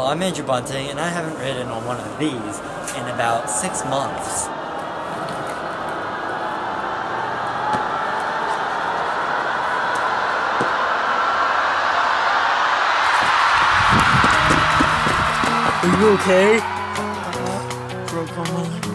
Hello, I'm Andrew Bunting, and I haven't ridden on one of these in about 6 months. Are you okay? Broke on my leg.